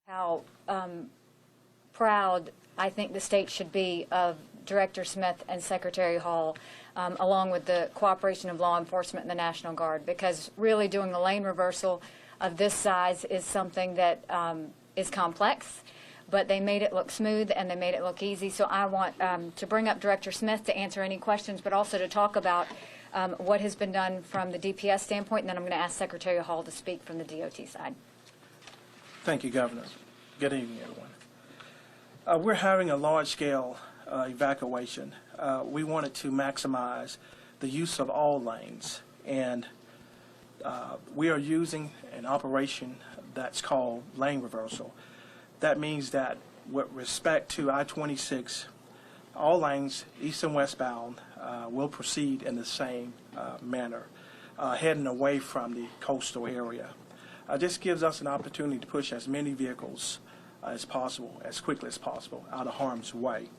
how proud I think the state should be of Director Smith and Secretary Hall, along with the cooperation of law enforcement and the National Guard, because really doing a lane reversal of this size is something that is complex, but they made it look smooth and they made it look easy. So I want to bring up Director Smith to answer any questions, but also to talk about what has been done from the DPS standpoint, and then I'm going to ask Secretary Hall to speak from the DOT side. Thank you, Governor. Good evening, everyone. We're having a large-scale evacuation. We wanted to maximize the use of all lanes, and we are using an operation that's called lane reversal. That means that with respect to I-26, all lanes, east and westbound, will proceed in the same manner, heading away from the coastal area. This gives us an opportunity to push as many vehicles as possible, as quickly as possible, out of harm's way.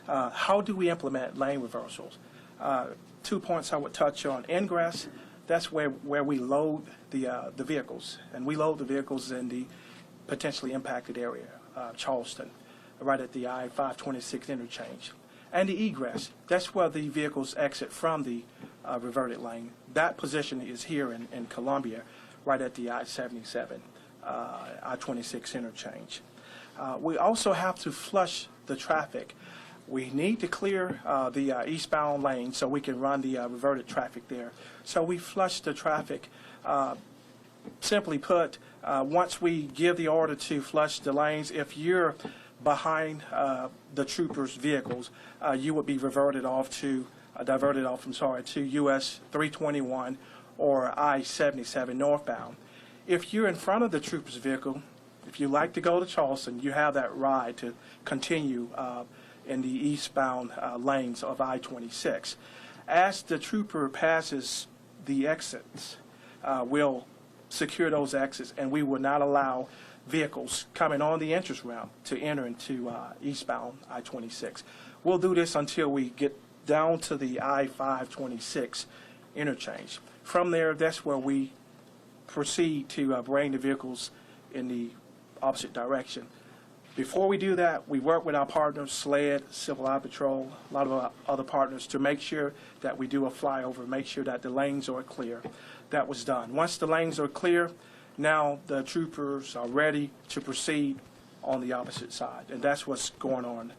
How do we implement lane reversals? 2 points I would touch on. Ingress, that's where we load the vehicles, and we load the vehicles in the potentially impacted area, Charleston, right at the I-526 interchange. And the egress, that's where the vehicles exit from the reverted lane. That position is here in Columbia, right at the I-77, I-26 interchange. We also have to flush the traffic. We need to clear the eastbound lane so we can run the reverted traffic there. So we flush the traffic. Simply put, once we give the order to flush the lanes, if you're behind the troopers' vehicles, you would be diverted off to US 321 or I-77 northbound. If you're in front of the trooper's vehicle, if you like to go to Charleston, you have that ride to continue in the eastbound lanes of I-26. As the trooper passes the exits, we'll secure those exits, and we will not allow vehicles coming on the entrance ramp to enter into eastbound I-26. We'll do this until we get down to the I-526 interchange. From there, that's where we proceed to bring the vehicles in the opposite direction. Before we do that, we work with our partners, SLED, Civil Line Patrol, a lot of our other partners, to make sure that we do a flyover, make sure that the lanes are clear. That was done. Once the lanes are clear, now the troopers are ready to proceed on the opposite side, and that's what's going on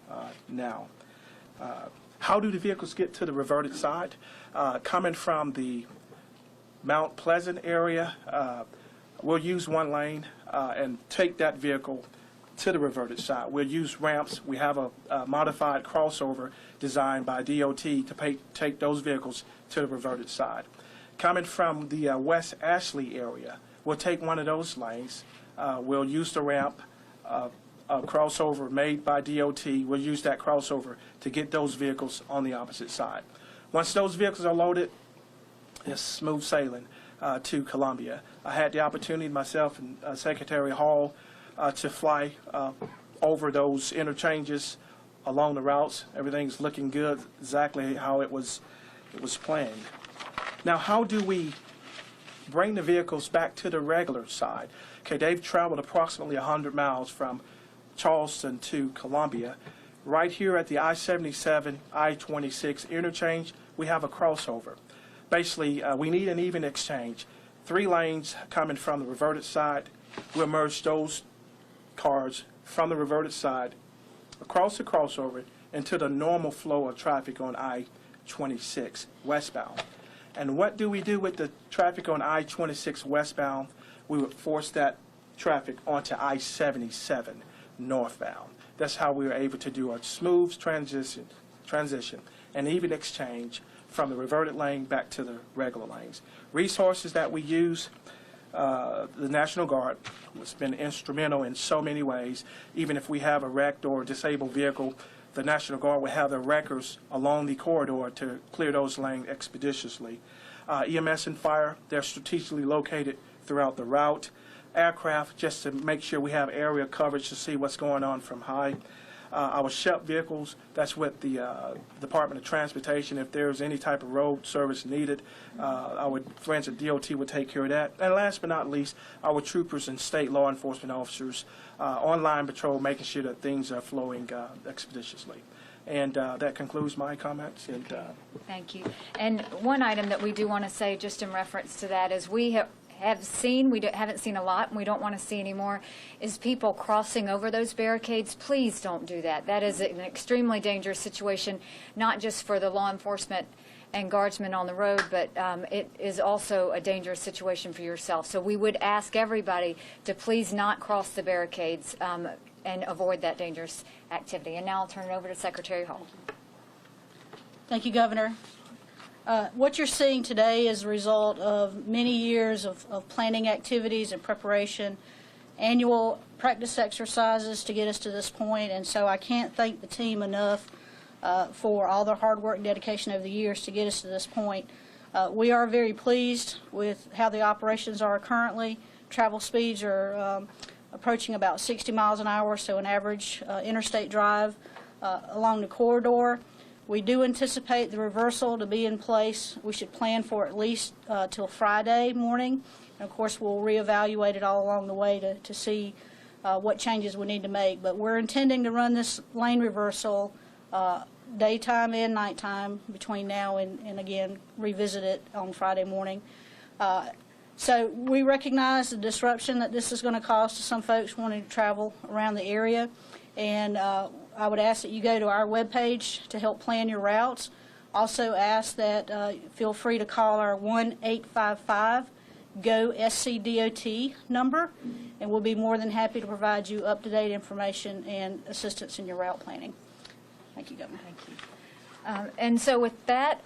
now. How do the vehicles get to the reverted side? Coming from the Mount Pleasant area, we'll use one lane and take that vehicle to the reverted side. We'll use ramps. We have a modified crossover designed by DOT to take those vehicles to the reverted side. Coming from the West Ashley area, we'll take one of those lanes. We'll use the ramp, a crossover made by DOT. We'll use that crossover to get those vehicles on the opposite side. Once those vehicles are loaded, it's smooth sailing to Columbia. I had the opportunity, myself and Secretary Hall, to fly over those interchanges along the routes. Everything's looking good, exactly how it was planned. Now, how do we bring the vehicles back to the regular side? Okay, they've traveled approximately 100 miles from Charleston to Columbia. Right here at the I-77, I-26 interchange, we have a crossover. Basically, we need an even exchange. 3 lanes coming from the reverted side. We'll merge those cars from the reverted side across the crossover into the normal flow of traffic on I-26 westbound. And what do we do with the traffic on I-26 westbound? We would force that traffic onto I-77 northbound. That's how we were able to do a smooth transition and even exchange from the reverted lane back to the regular lanes. Resources that we use, the National Guard has been instrumental in so many ways. Even if we have a wrecked or disabled vehicle, the National Guard will have their wreckers along the corridor to clear those lanes expeditiously. EMS and fire, they're strategically located throughout the route. Aircraft, just to make sure we have area coverage to see what's going on from high. Our SHEP vehicles, that's with the Department of Transportation. If there's any type of road service needed, our friends at DOT would take care of that. And last but not least, our troopers and state law enforcement officers on line patrol, making sure that things are flowing expeditiously. And that concludes my comments. And, Thank you. And one item that we do want to say, just in reference to that, is we have seen, haven't seen a lot, and we don't want to see anymore, is people crossing over those barricades. Please don't do that. That is an extremely dangerous situation, not just for the law enforcement and guardsmen on the road, but it is also a dangerous situation for yourself. So we would ask everybody to please not cross the barricades and avoid that dangerous activity. And now I'll turn it over to Secretary Hall. Thank you, Governor. What you're seeing today is a result of many years of planning activities and preparation, annual practice exercises to get us to this point, and so I can't thank the team enough for all their hard work and dedication over the years to get us to this point. We are very pleased with how the operations are currently. Travel speeds are approaching about 60 miles an hour, so an average interstate drive along the corridor. We do anticipate the reversal to be in place. We should plan for at least till Friday morning. And of course, we'll reevaluate it all along the way to see what changes we need to make. But we're intending to run this lane reversal daytime and nighttime between now and again, revisit it on Friday morning. So we recognize the disruption that this is going to cause to some folks wanting to travel around the area. And I would ask that you go to our webpage to help plan your routes. Also ask that feel free to call our 1-855-GO-SCDOT number, and we'll be more than happy to provide you up-to-date information and assistance in your route planning. Thank you, Governor. Thank you. And so with that,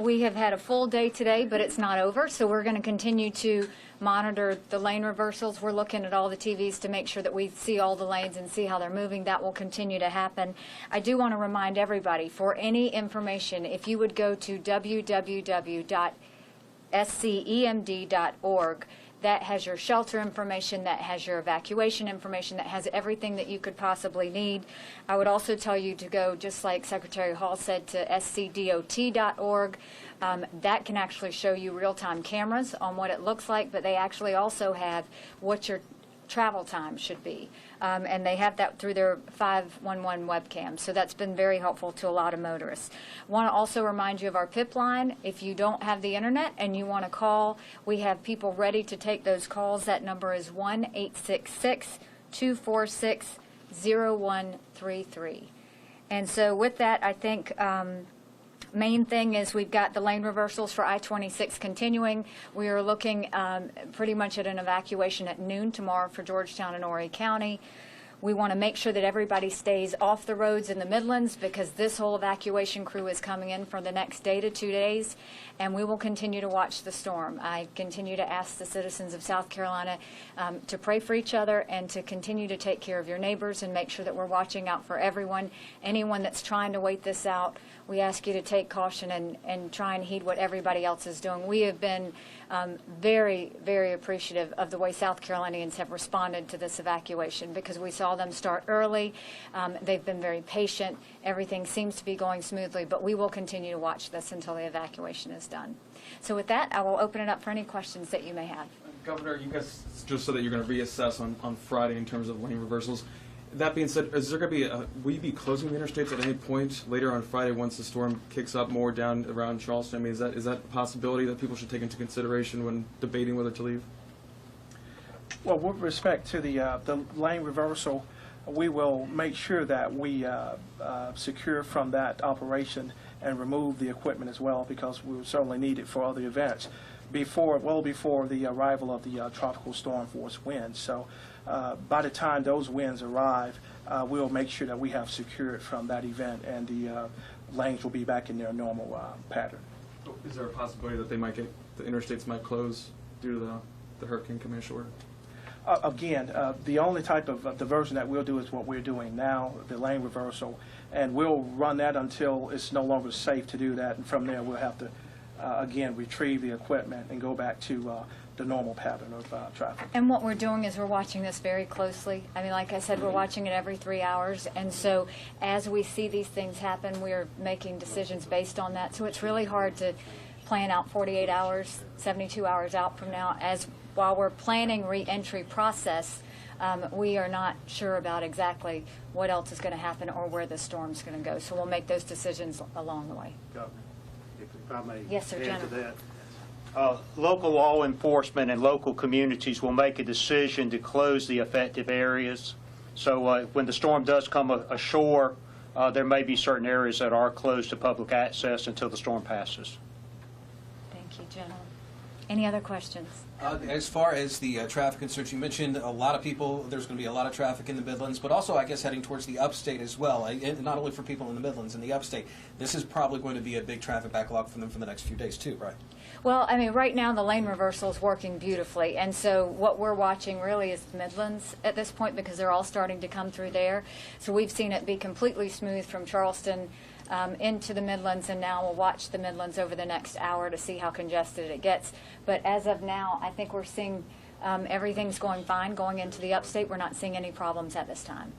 we have had a full day today, but it's not over. So we're going to continue to monitor the lane reversals. We're looking at all the TVs to make sure that we see all the lanes and see how they're moving. That will continue to happen. I do want to remind everybody, for any information, if you would go to www.scemd.org, that has your shelter information, that has your evacuation information, that has everything that you could possibly need. I would also tell you to go, just like Secretary Hall said, to scdot.org. That can actually show you real-time cameras on what it looks like, but they actually also have what your travel time should be. And they have that through their 511 webcam. So that's been very helpful to a lot of motorists. Want to also remind you of our PIP line. If you don't have the internet and you want to call, we have people ready to take those calls. That number is 1-866-246-0133. And so with that, I think main thing is we've got the lane reversals for I-26 continuing. We are looking pretty much at an evacuation at noon tomorrow for Georgetown and Horry County. We want to make sure that everybody stays off the roads in the Midlands, because this whole evacuation crew is coming in for the next day to 2 days, and we will continue to watch the storm. I continue to ask the citizens of South Carolina to pray for each other and to continue to take care of your neighbors and make sure that we're watching out for everyone. Anyone that's trying to wait this out, we ask you to take caution and try and heed what everybody else is doing. We have been very, very appreciative of the way South Carolinians have responded to this evacuation, because we saw them start early. They've been very patient. Everything seems to be going smoothly, but we will continue to watch this until the evacuation is done. So with that, I will open it up for any questions that you may have. Governor, you guys just said that you're going to reassess on Friday in terms of lane reversals. That being said, is there going to be will you be closing the interstates at any point later on Friday once the storm kicks up more down around Charleston? I mean, is that a possibility that people should take into consideration when debating whether to leave? well, with respect to the lane reversal, we will make sure that we secure from that operation and remove the equipment as well, because we will certainly need it for other events well before the arrival of the tropical storm force winds. So by the time those winds arrive, we'll make sure that we have secured from that event, and the lanes will be back in their normal pattern. Is there a possibility that the interstates might close due to the Hurricane Commission order? Again, the only type of diversion that we'll do is what we're doing now, the lane reversal, and we'll run that until it's no longer safe to do that, and from there we'll have to again, retrieve the equipment and go back to the normal pattern of traffic. And what we're doing is we're watching this very closely. I mean, like I said, we're watching it every 3 hours. And so as we see these things happen, we're making decisions based on that. So it's really hard to plan out 48 hours, 72 hours out from now. As while we're planning re-entry process, we are not sure about exactly what else is going to happen or where the storm's going to go. So we'll make those decisions along the way. Governor, if I may Yes, sir, add to General. that. Local law enforcement and local communities will make a decision to close the affected areas. So when the storm does come ashore, there may be certain areas that are closed to public access until the storm passes. Thank you, General. Any other questions? As far as the traffic concerns, you mentioned a lot of people, there's going to be a lot of traffic in the Midlands, but also, I guess, heading towards the upstate as well. And not only for people in the Midlands, in the upstate. This is probably going to be a big traffic backlog for them for the next few days, too, right? Well, I mean, right now the lane reversal is working beautifully, and so what we're watching really is the Midlands at this point because they're all starting to come through there. So we've seen it be completely smooth from Charleston into the Midlands, and now we'll watch the Midlands over the next hour to see how congested it gets. But as of now, I think we're seeing everything's going fine going into the upstate. We're not seeing any problems at this time.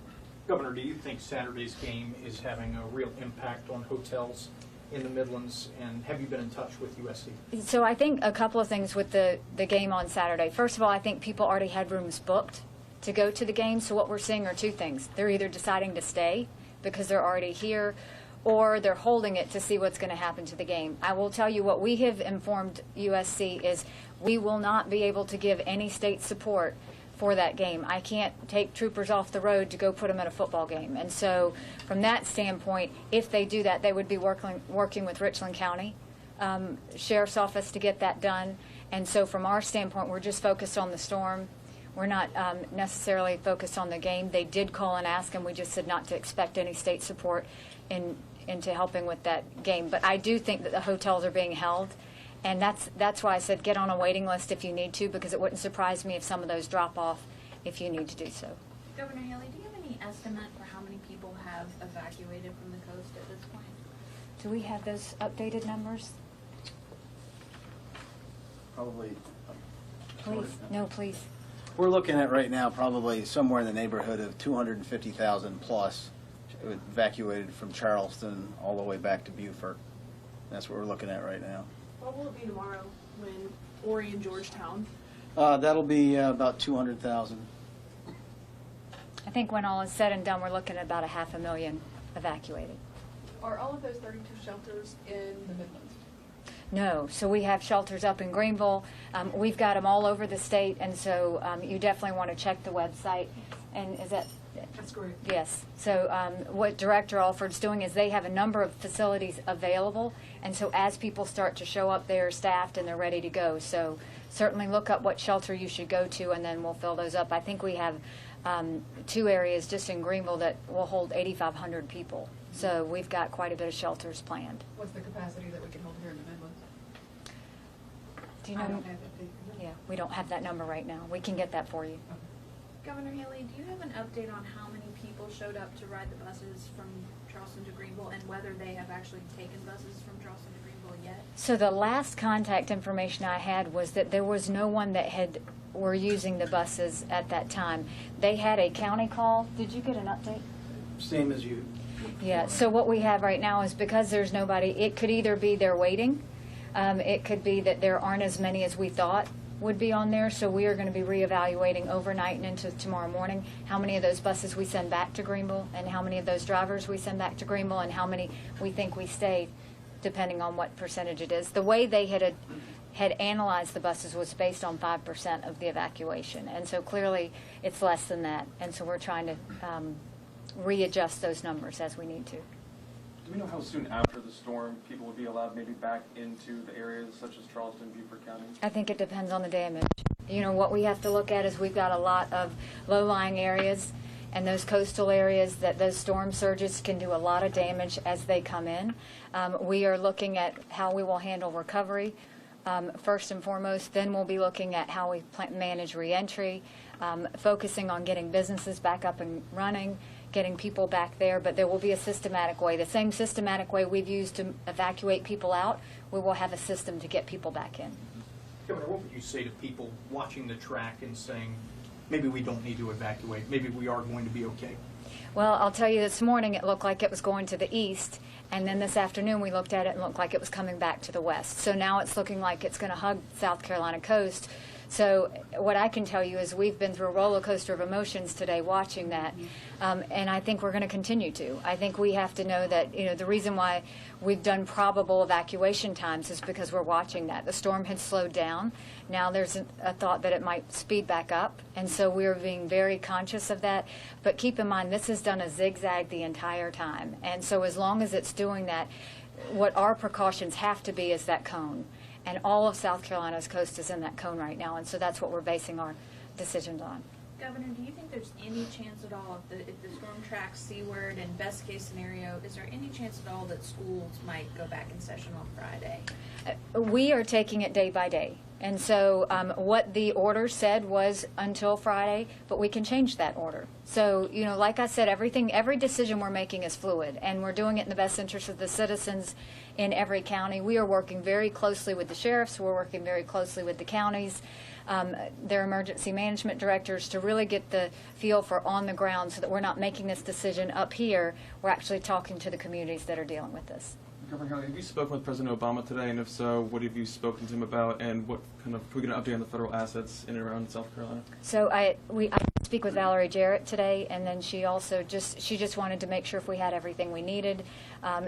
Governor, do you think Saturday's game is having a real impact on hotels in the Midlands, and have you been in touch with USC? So I think a couple of things with the game on Saturday. First of all, I think people already had rooms booked to go to the game, so what we're seeing are two things. They're either deciding to stay because they're already here, or they're holding it to see what's going to happen to the game. I will tell you what we have informed USC is we will not be able to give any state support for that game. I can't take troopers off the road to go put them at a football game. And so from that standpoint, if they do that, they would be working with Richland County Sheriff's Office to get that done. And so from our standpoint, we're just focused on the storm. We're not necessarily focused on the game. They did call and ask, and we just said not to expect any state support into helping with that game. But I do think that the hotels are being held. And that's why I said get on a waiting list if you need to, because it wouldn't surprise me if some of those drop off if you need to do so. Governor Haley, do you have any estimate for how many people have evacuated from the coast at this point? Do we have those updated numbers? Probably. Please. No, please. We're looking at right now probably somewhere in the neighborhood of 250,000 plus evacuated from Charleston all the way back to Beaufort. That's what we're looking at right now. What will it be tomorrow when Horry and Georgetown? That'll be about 200,000. I think when all is said and done, we're looking at about 500,000 evacuated. Are all of those 32 shelters in the Midlands? No. So we have shelters up in Greenville. We've got them all over the state, and so you definitely want to check the website. And is that? That's great. Yes. So what Director Alford's doing is they have a number of facilities available, and so as people start to show up, they're staffed and they're ready to go. So certainly look up what shelter you should go to, and then we'll fill those up. I think we have 2 areas just in Greenville that will hold 8,500 people. So we've got quite a bit of shelters planned. What's the capacity that we can hold here in the Midlands? Do you know? I don't have that figure. Yeah, we don't have that number right now. We can get that for you. Governor Haley, do you have an update on how many people showed up to ride the buses from Charleston to Greenville, and whether they have actually taken buses from Charleston to Greenville yet? So the last contact information I had was that there was no one that were using the buses at that time. They had a county call. Did you get an update? Same as you. Yeah, so what we have right now is because there's nobody, it could either be they're waiting, it could be that there aren't as many as we thought would be on there, so we are going to be reevaluating overnight and into tomorrow morning how many of those buses we send back to Greenville and how many of those drivers we send back to Greenville and how many we think we stay, depending on what percentage it is. The way they had analyzed the buses was based on 5% of the evacuation, and so clearly it's less than that, and so we're trying to readjust those numbers as we need to. Do we know how soon after the storm people would be allowed maybe back into the areas such as Charleston, Beaufort County? I think it depends on the damage. You know, what we have to look at is we've got a lot of low-lying areas and those coastal areas that those storm surges can do a lot of damage as they come in. We are looking at how we will handle recovery first and foremost. Then we'll be looking at how we manage reentry, focusing on getting businesses back up and running, getting people back there, but there will be a systematic way. The same systematic way we've used to evacuate people out, we will have a system to get people back in. Governor, what would you say to people watching the track and saying, maybe we don't need to evacuate, maybe we are going to be okay? Well, I'll tell you, this morning it looked like it was going to the east, and then this afternoon we looked at it and looked like it was coming back to the west. So now it's looking like it's going to hug South Carolina coast. So what I can tell you is we've been through a roller coaster of emotions today watching that, and I think we're going to continue to. I think we have to know that, you know, the reason why we've done probable evacuation times is because we're watching that. The storm had slowed down. Now there's a thought that it might speed back up, and so we're being very conscious of that. But keep in mind, this has done a zigzag the entire time, and so as long as it's doing that, what our precautions have to be is that cone. And all of South Carolina's coast is in that cone right now, and so that's what we're basing our decisions on. Governor, do you think there's any chance at all, if the storm tracks seaward and best case scenario, is there any chance at all that schools might go back in session on Friday? We are taking it day by day. And so what the order said was until Friday, but we can change that order. So, you know, like I said, every decision we're making is fluid, and we're doing it in the best interest of the citizens in every county. We are working very closely with the sheriffs. We're working very closely with the counties, their emergency management directors, to really get the feel for on the ground so that we're not making this decision up here. We're actually talking to the communities that are dealing with this. Governor Haley, have you spoken with President Obama today? And if so, what have you spoken to him about? And what kind of, can we get an update on the federal assets in and around South Carolina? So I speak with Valerie Jarrett today, and then she also just wanted to make sure if we had everything we needed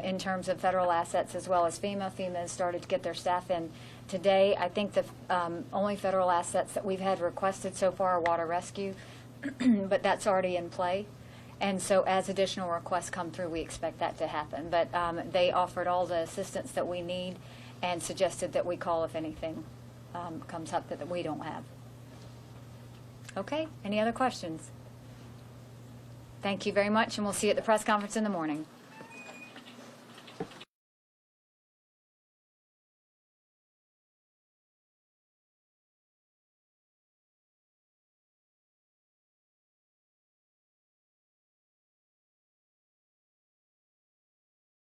in terms of federal assets as well as FEMA. FEMA has started to get their staff in today. I think the only federal assets that we've had requested so far are water rescue, but that's already in play. And so as additional requests come through, we expect that to happen. But they offered all the assistance that we need and suggested that we call if anything comes up that we don't have. Okay, any other questions? Thank you very much, and we'll see you at the press conference in the morning.